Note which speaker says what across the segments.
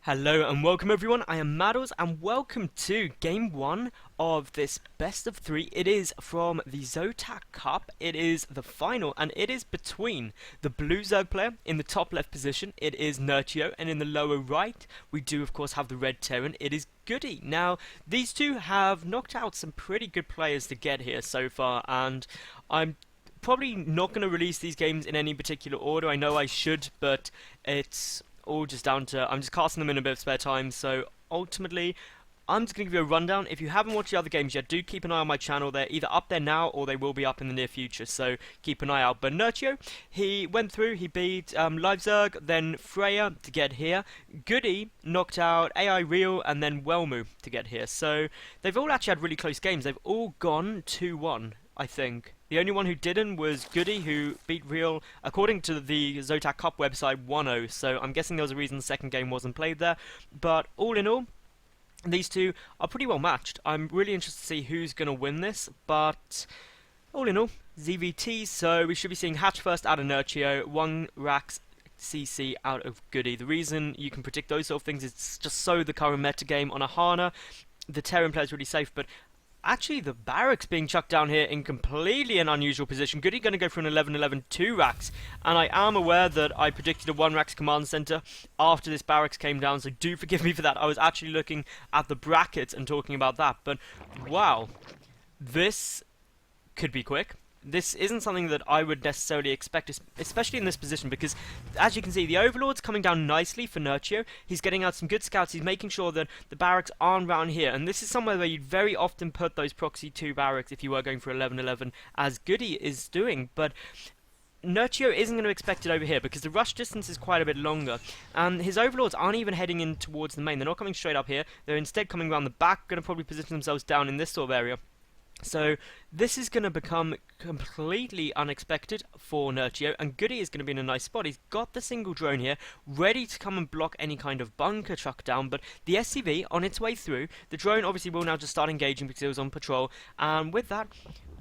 Speaker 1: Hello and welcome everyone, I am Madals and welcome to game 1 of this best of 3. It is from the ZvT Cup, it is the final and it is between the blue Zerg player in the top left position, it is Nerchio, and in the lower right we do of course have the red Terran, it is GoOdy. Now these two have knocked out some pretty good players to get here so far, and I'm probably not going to release these games in any particular order. I know I should, but it's all just down to I'm just casting them in a bit of spare time, so ultimately I'm just going to give you a rundown. If you haven't watched the other games yet, do keep an eye on my channel. They're either up there now or they will be up in the near future, so keep an eye out. But Nerchio, he went through, he beat Live Zerg, then Freya to get here. GoOdy knocked out AI Real and then Wellmu to get here. So they've all actually had really close games. They've all gone 2-1, I think. The only one who didn't was GoOdy, who beat Real, according to the ZvT Cup website, 1-0. So I'm guessing there was a reason the second game wasn't played there. But all in all, these two are pretty well matched. I'm really interested to see who's going to win this. But all in all, ZvT. So we should be seeing Hatch first out of Nerchio, 1 Rax CC out of GoOdy. The reason you can predict those sort of things is just so the current meta game on a Hana, the Terran player is really safe, but actually, the barracks being chucked down here in completely an unusual position. GoOdy going to go for an 11-11 2 racks, and I am aware that I predicted a 1 racks command center after this barracks came down, so do forgive me for that. I was actually looking at the brackets and talking about that, but wow, this could be quick. This isn't something that I would necessarily expect, especially in this position, because as you can see, the Overlord's coming down nicely for Nerchio. He's getting out some good scouts, he's making sure that the barracks aren't around here, and this is somewhere where you'd very often put those proxy 2 barracks if you were going for 11-11, as GoOdy is doing, but Nerchio isn't going to expect it over here, because the rush distance is quite a bit longer, and his Overlords aren't even heading in towards the main. They're not coming straight up here, they're instead coming around the back, going to probably position themselves down in this sort of area. So this is going to become completely unexpected for Nerchio, and GoOdy is going to be in a nice spot. He's got the single drone here, ready to come and block any kind of bunker truck down, but the SCV on its way through. The drone obviously will now just start engaging because it was on patrol, and with that,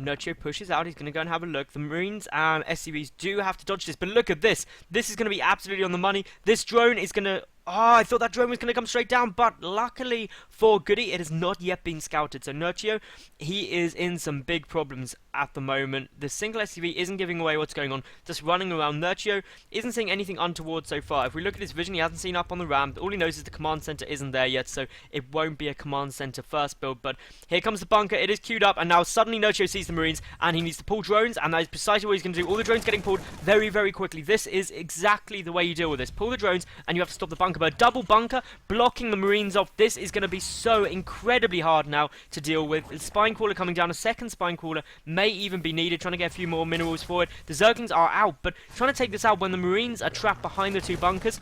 Speaker 1: Nerchio pushes out. He's going to go and have a look. The Marines and SCVs do have to dodge this, but look at this. This is going to be absolutely on the money. This drone is going to... Oh, I thought that drone was going to come straight down, but luckily for GoOdy, it has not yet been scouted. So Nerchio, he is in some big problems at the moment. The single SCV isn't giving away what's going on, just running around. Nerchio isn't seeing anything untoward so far. If we look at his vision, he hasn't seen up on the ramp. All he knows is the command center isn't there yet, so it won't be a command center first build. But here comes the bunker. It is queued up, and now suddenly Nerchio sees the Marines, and he needs to pull drones, and that is precisely what he's going to do. All the drones getting pulled very, very quickly. This is exactly the way you deal with this. Pull the drones, and you have to stop the bunker. But a double bunker blocking the Marines off. This is going to be so incredibly hard now to deal with. The spine crawler coming down. A second spine crawler may even be needed, trying to get a few more minerals for it. The Zerglings are out, but trying to take this out when the Marines are trapped behind the 2 bunkers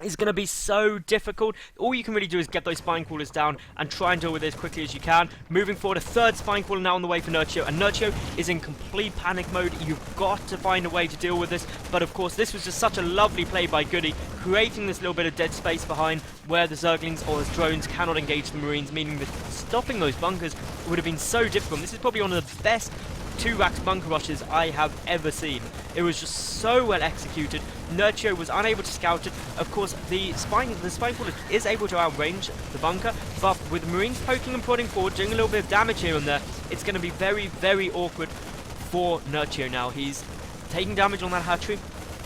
Speaker 1: is going to be so difficult. All you can really do is get those spine crawlers down and try and deal with it as quickly as you can. Moving forward, a 3rd spine crawler now on the way for Nerchio, and Nerchio is in complete panic mode. You've got to find a way to deal with this, but of course this was just such a lovely play by GoOdy, creating this little bit of dead space behind where the Zerglings or the drones cannot engage the Marines, meaning that stopping those bunkers would have been so difficult. This is probably one of the best 2 racks bunker rushes I have ever seen. It was just so well executed. Nerchio was unable to scout it. Of course, the spine crawler is able to outrange the bunker, but with the Marines poking and prodding forward, doing a little bit of damage here and there, it's going to be very, very awkward for Nerchio now. He's taking damage on that hatchery.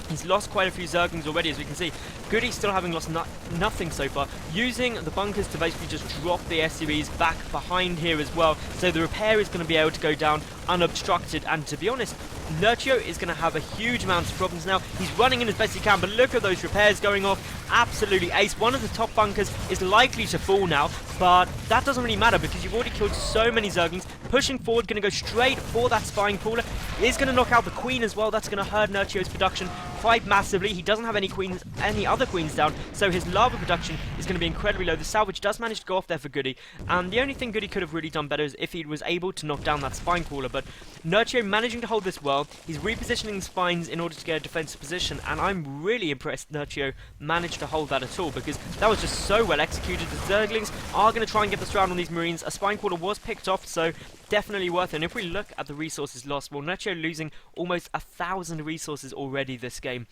Speaker 1: He's lost quite a few Zerglings already, as we can see. GoOdy still having lost nothing so far, using the bunkers to basically just drop the SCVs back behind here as well, so the repair is going to be able to go down unobstructed, and to be honest, Nerchio is going to have a huge amount of problems now. He's running in as best he can, but look at those repairs going off. Absolutely ace. One of the top bunkers is likely to fall now, but that doesn't really matter because you've already killed so many Zerglings. Pushing forward, going to go straight for that spine crawler. Is going to knock out the queen as well. That's going to hurt Nerchio's production quite massively. He doesn't have any other queens down, so his lava production is going to be incredibly low. The salvage does manage to go off there for GoOdy, and the only thing GoOdy could have really done better is if he was able to knock down that spine crawler, but Nerchio managing to hold this well. He's repositioning the spines in order to get a defensive position, and I'm really impressed Nerchio managed to hold that at all, because that was just so well executed. The Zerglings are going to try and get this round on these Marines. A spine crawler was picked off, so definitely worth it. And if we look at the resources lost, well, Nerchio losing almost 1,000 resources already this game.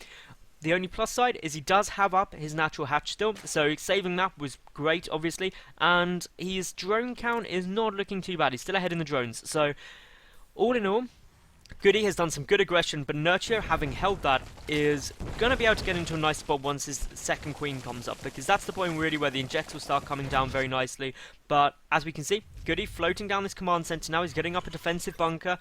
Speaker 1: The only plus side is he does have up his natural hatch still, so saving that was great, obviously, and his drone count is not looking too bad. He's still ahead in the drones, so all in all, GoOdy has done some good aggression, but Nerchio, having held that, is going to be able to get into a nice spot once his second queen comes up, because that's the point really where the injects will start coming down very nicely. But as we can see, GoOdy floating down this command center now. He's getting up a defensive bunker.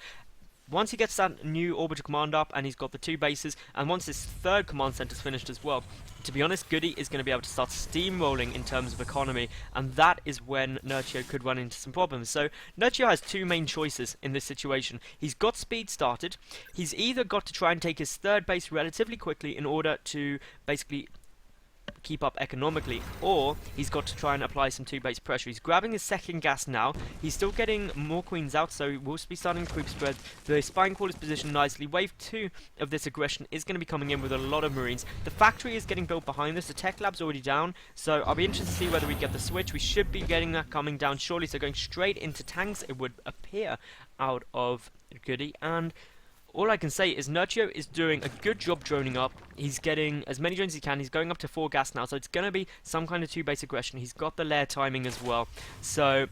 Speaker 1: Once he gets that new orbital command up and he's got the 2 bases, and once his third command center is finished as well, to be honest, GoOdy is going to be able to start steamrolling in terms of economy, and that is when Nerchio could run into some problems. So Nerchio has 2 main choices in this situation. He's got speed started. He's either got to try and take his third base relatively quickly in order to basically keep up economically, or he's got to try and apply some 2-base pressure. He's grabbing his second gas now. He's still getting more queens out, so we'll be starting to creep spread. The spine call is positioned nicely. Wave 2 of this aggression is going to be coming in with a lot of marines. The factory is getting built behind this. The tech lab's already down, so I'll be interested to see whether we get the switch. We should be getting that coming down shortly, so going straight into tanks, it would appear, out of GoOdy. And all I can say is Nerchio is doing a good job droning up. He's getting as many drones as he can. He's going up to 4 gas now, so it's going to be some kind of 2-base aggression. He's got the lair timing as well. So,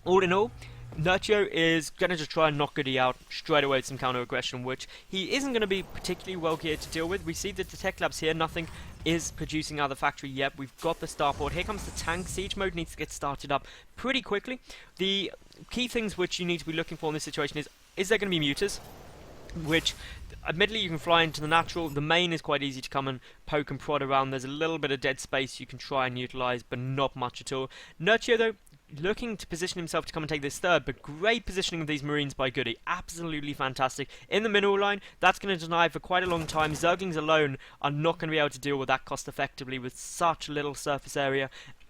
Speaker 1: all in all, Nerchio is going to just try and knock GoOdy out straight away with some counter aggression, which he isn't going to be particularly well geared to deal with. We see that the tech labs here, nothing is producing out of the factory yet. We've got the starport. Here comes the tank. Siege mode needs to get started up pretty quickly. The key things which you need to be looking for in this situation is there going to be mutas? Which, admittedly, you can fly into the natural. The main is quite easy to come and poke and prod around. There's a little bit of dead space you can try and utilize, but not much at all. Nerchio, though, looking to position himself to come and take this third, but great positioning of these marines by GoOdy. Absolutely fantastic. In the mineral line, that's going to deny for quite a long time. Zerglings alone are not going to be able to deal with that cost effectively with such little surface area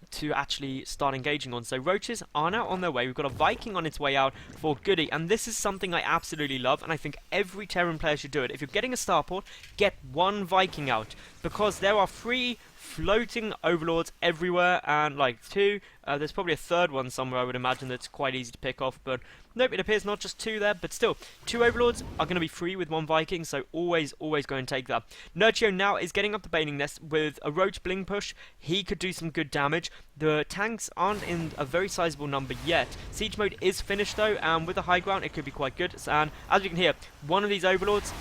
Speaker 1: to actually start engaging on. So roaches are now on their way. We've got a Viking on its way out for GoOdy, and this is something I absolutely love, and I think every Terran player should do it. If you're getting a starport, get 1 Viking out, because there are 3 floating overlords everywhere, and like 2, there's probably a third one somewhere I would imagine that's quite easy to pick off, but nope, it appears not just 2 there, but still, 2 overlords are going to be free with 1 Viking, so always go and take that. Nerchio now is getting up the baning nest with a roach bling push. He could do some good damage. The tanks aren't in a very sizable number yet. Siege mode is finished though, and with the high ground it could be quite good. And as you can hear, one of these overlords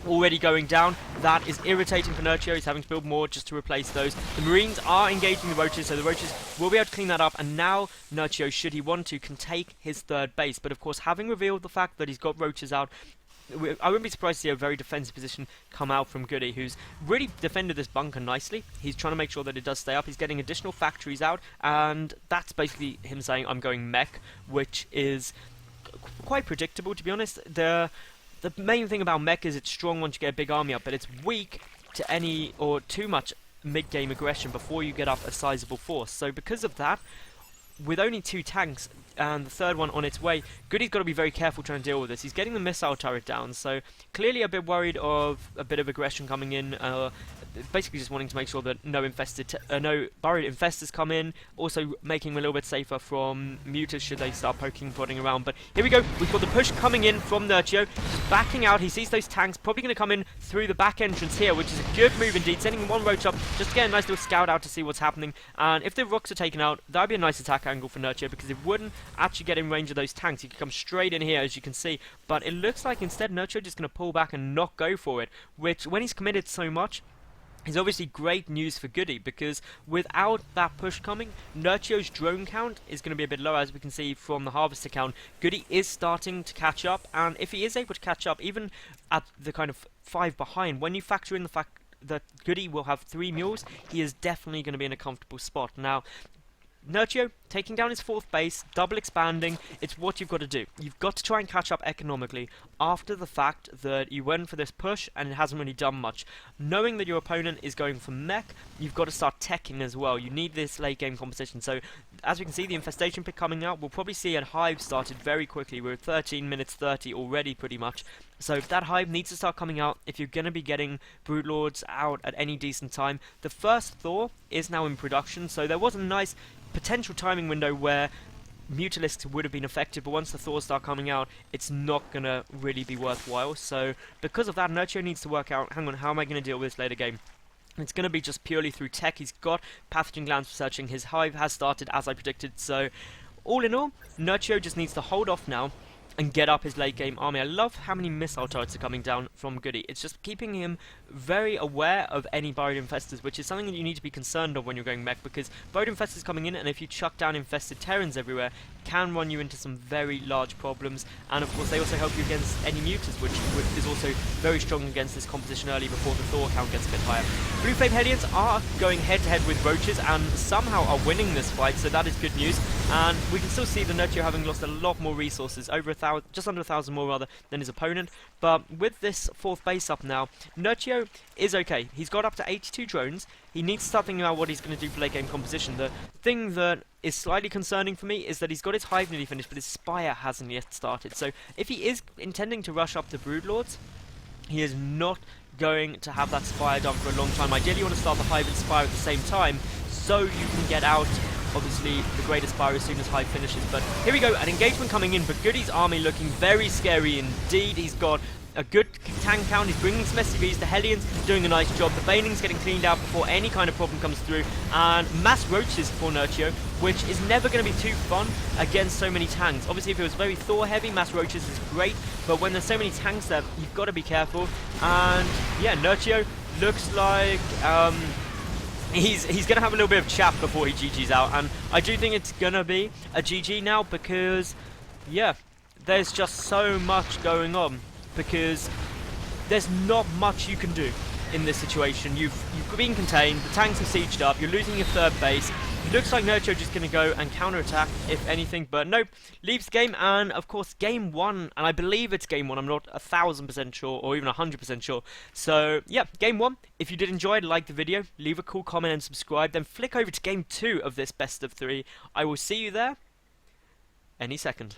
Speaker 1: already going down. That is irritating for Nerchio. He's having to build more just to replace those. The marines are engaging the roaches, so the roaches will be able to clean that up, and now Nerchio, should he want to, can take his third base. But of course, having revealed the fact that he's got roaches out, I wouldn't be surprised to see a very defensive position come out from GoOdy, who's really defended this bunker nicely. He's trying to make sure that it does stay up. He's getting additional factories out, and that's basically him saying, I'm going mech, which is quite predictable, to be honest. The main thing about mech is it's strong once you get a big army up, but it's weak to any or too much mid-game aggression before you get up a sizable force. So because of that, with only 2 tanks and the third one on its way, GoOdy's got to be very careful trying to deal with this. He's getting the missile turret down, so clearly a bit worried of a bit of aggression coming in. Basically just wanting to make sure that no burrowed infestors come in, also making him a little bit safer from mutas should they start poking and prodding around. But here we go, we've got the push coming in from Nerchio, just backing out. He sees those tanks, probably going to come in through the back entrance here, which is a good move indeed, sending 1 roach up just to get a nice little scout out to see what's happening. And if the rocks are taken out, that would be a nice attack angle for Nerchio, because it wouldn't actually get in range of those tanks. He could come straight in here, as you can see, but it looks like instead Nerchio just going to pull back and not go for it, which when he's committed so much is obviously great news for GoOdy, because without that push coming, Nerchio's drone count is going to be a bit low, as we can see from the harvester count. GoOdy is starting to catch up, and if he is able to catch up, even at the kind of 5 behind, when you factor in the fact that GoOdy will have 3 mules, he is definitely going to be in a comfortable spot. Now, Nerchio taking down his 4th base, double expanding, it's what you've got to do. You've got to try and catch up economically after the fact that you went for this push and it hasn't really done much. Knowing that your opponent is going for mech, you've got to start teching as well. You need this late game competition. So as we can see, the infestation pick coming out, we'll probably see a hive started very quickly. We're at 13 minutes 30 already pretty much. So that hive needs to start coming out if you're going to be getting Broodlords out at any decent time. The first Thor is now in production, so there was a nice potential timing window where Mutalisks would have been affected, but once the Thors start coming out, it's not going to really be worthwhile. So because of that, Nerchio needs to work out, hang on, how am I going to deal with this later game? It's going to be just purely through tech. He's got pathogen glands for searching. His hive has started, as I predicted. So, all in all, Nerchio just needs to hold off now and get up his late game army. I love how many missile turrets are coming down from GoOdy. It's just keeping him very aware of any burrowed infestors, which is something that you need to be concerned of when you're going mech, because burrowed infestors coming in, and if you chuck down infested Terrans everywhere, can run you into some very large problems. And of course they also help you against any mutas, which is also very strong against this composition early before the Thor count gets a bit higher. Blue Flame Hellions are going head to head with Roaches and somehow are winning this fight, so that is good news. And we can still see the Nerchio having lost a lot more resources, over just under 1,000 more rather than his opponent. But with this 4th base up now, Nerchio is okay. He's got up to 82 drones. He needs to start thinking about what he's going to do for late game composition. The thing that is slightly concerning for me is that he's got his hive nearly finished, but his spire hasn't yet started. So if he is intending to rush up the broodlords, he is not going to have that spire done for a long time. Ideally you want to start the hive and spire at the same time, so you can get out obviously the greater spire as soon as hive finishes. But here we go, an engagement coming in, but GoOdy's army looking very scary indeed. He's got a good tank count, he's bringing some SCVs, the Hellions doing a nice job, the Baneling's getting cleaned out before any kind of problem comes through, and mass roaches for Nerchio, which is never going to be too fun against so many tanks. Obviously if it was very Thor heavy, mass roaches is great, but when there's so many tanks there, you've got to be careful. And yeah, Nerchio looks like he's going to have a little bit of chat before he GG's out, and I do think it's going to be a GG now, because yeah, there's just so much going on, because there's not much you can do in this situation. You've been contained, the tanks are sieged up, you're losing your 3rd base. Looks like Nerchio just going to go and counter-attack, if anything, but nope, leaves the game. And of course game 1, and I believe it's game 1, I'm not 1,000% sure, or even 100% sure. So yeah, game 1, if you did enjoy it, like the video, leave a cool comment and subscribe, then flick over to game 2 of this best of 3. I will see you there any second.